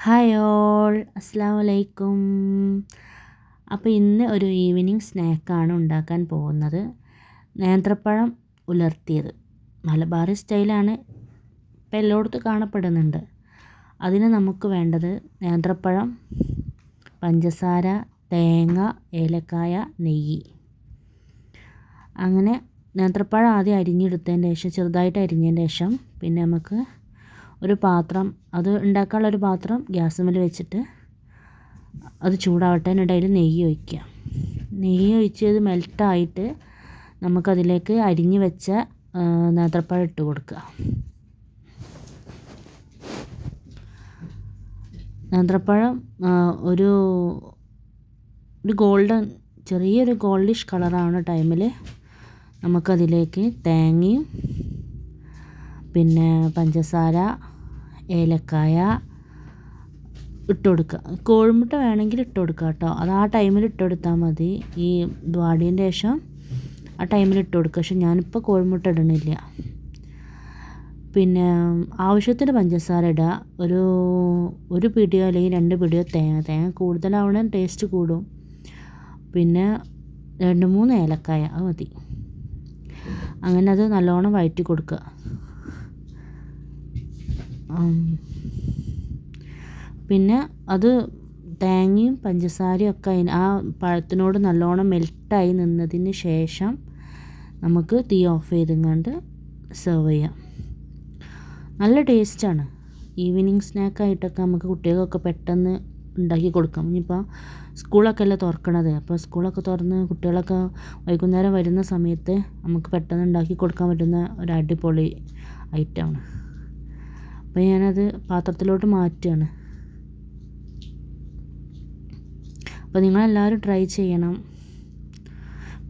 Hi all, അസ്സലാമു അലൈക്കും. അപ്പോൾ ഇന്ന് ഒരു ഈവനിങ് സ്നാക്കാണ് ഉണ്ടാക്കാൻ പോകുന്നത്. നേന്ത്രപ്പഴം ഉലർത്തിയത് മലബാറി സ്റ്റൈലാണ്, ഇപ്പം എല്ലായിടത്തും കാണപ്പെടുന്നുണ്ട്. അതിന് നമുക്ക് വേണ്ടത് നേന്ത്രപ്പഴം, പഞ്ചസാര, തേങ്ങ, ഏലക്കായ, നെയ്യ്. അങ്ങനെ നേന്ത്രപ്പഴം ആദ്യം അരിഞ്ഞെടുത്തതിന് ശേഷം, ചെറുതായിട്ട് അരിഞ്ഞതിന് ശേഷം, പിന്നെ നമുക്ക് ഒരു പാത്രം, അത് ഉണ്ടാക്കാനുള്ളൊരു പാത്രം ഗ്യാസുമ്മേൽ വെച്ചിട്ട് അത് ചൂടാവട്ടെ. അതിനിടയിൽ നെയ്യ് ഒഴിക്കുക. നെയ്യ് ഒഴിച്ചത് മെൽട്ടായിട്ട് നമുക്കതിലേക്ക് അരിഞ്ഞ് വെച്ച നേന്ത്രപ്പഴം ഇട്ട് കൊടുക്കുക. നേന്ത്രപ്പഴം ഒരു ഗോൾഡൻ, ചെറിയൊരു ഗോൾഡിഷ് കളറാവുന്ന ടൈമിൽ നമുക്കതിലേക്ക് തേങ്ങയും പിന്നെ പഞ്ചസാര, ഏലക്കായ ഇട്ട് കൊടുക്കുക. കോഴിമുട്ട വേണമെങ്കിൽ ഇട്ട് കൊടുക്കുക കേട്ടോ. അത് ആ ടൈമിൽ ഇട്ട് കൊടുത്താൽ മതി. ഈ വാടിയതിൻ്റെ ശേഷം ആ ടൈമിൽ ഇട്ട് കൊടുക്കുക. പക്ഷെ ഞാനിപ്പോൾ കോഴിമുട്ട ഇടണില്ല. പിന്നെ ആവശ്യത്തിന് പഞ്ചസാര ഇടുക. ഒരു പിടിയോ അല്ലെങ്കിൽ 2 പിടിയോ തേങ്ങ കൂടുതലാവണ ടേസ്റ്റ് കൂടും. പിന്നെ 2-3 ഏലക്കായ, അത് മതി. അങ്ങനെ അത് നല്ലോണം വഴറ്റി കൊടുക്കുക. പിന്നെ അത് തേങ്ങയും പഞ്ചസാരയും ഒക്കെ ആ പഴത്തിനോട് നല്ലോണം മെൽട്ടായി നിന്നതിന് ശേഷം നമുക്ക് തീ ഓഫ് ചെയ്തെങ്ങാണ്ട് സെർവ് ചെയ്യാം. നല്ല ടേസ്റ്റാണ്. ഈവനിങ് സ്നാക്കായിട്ടൊക്കെ നമുക്ക് കുട്ടികൾക്കൊക്കെ പെട്ടെന്ന് ഉണ്ടാക്കി കൊടുക്കാം. ഇനിയിപ്പോൾ സ്കൂളൊക്കെ അല്ലേ തുറക്കണത്. അപ്പോൾ സ്കൂളൊക്കെ തുറന്ന് കുട്ടികളൊക്കെ വൈകുന്നേരം വരുന്ന സമയത്ത് നമുക്ക് പെട്ടെന്ന് ഉണ്ടാക്കി കൊടുക്കാൻ പറ്റുന്ന ഒരു അടിപൊളി ഐറ്റമാണ്. അപ്പോൾ ഞാനത് പാത്രത്തിലോട്ട് മാറ്റുകയാണ്. അപ്പോൾ നിങ്ങളെല്ലാവരും ട്രൈ ചെയ്യണം.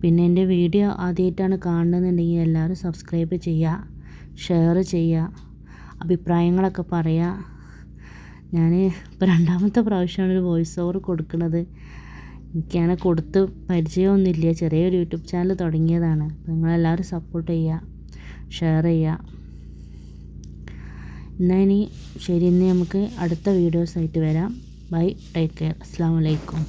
പിന്നെ എൻ്റെ വീഡിയോ ആദ്യമായിട്ടാണ് കാണുന്നതെന്നുണ്ടെങ്കിൽ എല്ലാവരും സബ്സ്ക്രൈബ് ചെയ്യുക, ഷെയർ ചെയ്യുക, അഭിപ്രായങ്ങളൊക്കെ പറയുക. ഞാൻ ഇപ്പോൾ 2ാമത്തെ പ്രാവശ്യമാണ് ഒരു വോയിസ് ഓവർ കൊടുക്കുന്നത്. എനിക്കങ്ങനെ കൊടുത്ത് പരിചയമൊന്നുമില്ല. ചെറിയൊരു യൂട്യൂബ് ചാനൽ തുടങ്ങിയതാണ്. അപ്പോൾ നിങ്ങളെല്ലാവരും സപ്പോർട്ട് ചെയ്യുക, ഷെയർ ചെയ്യുക. എന്നാൽ ഇനി ശരി, ഇന്ന് നമുക്ക് അടുത്ത വീഡിയോസായിട്ട് വരാം. ബൈ, ടേക്ക് കെയർ, അസ്സലാമു അലൈക്കും.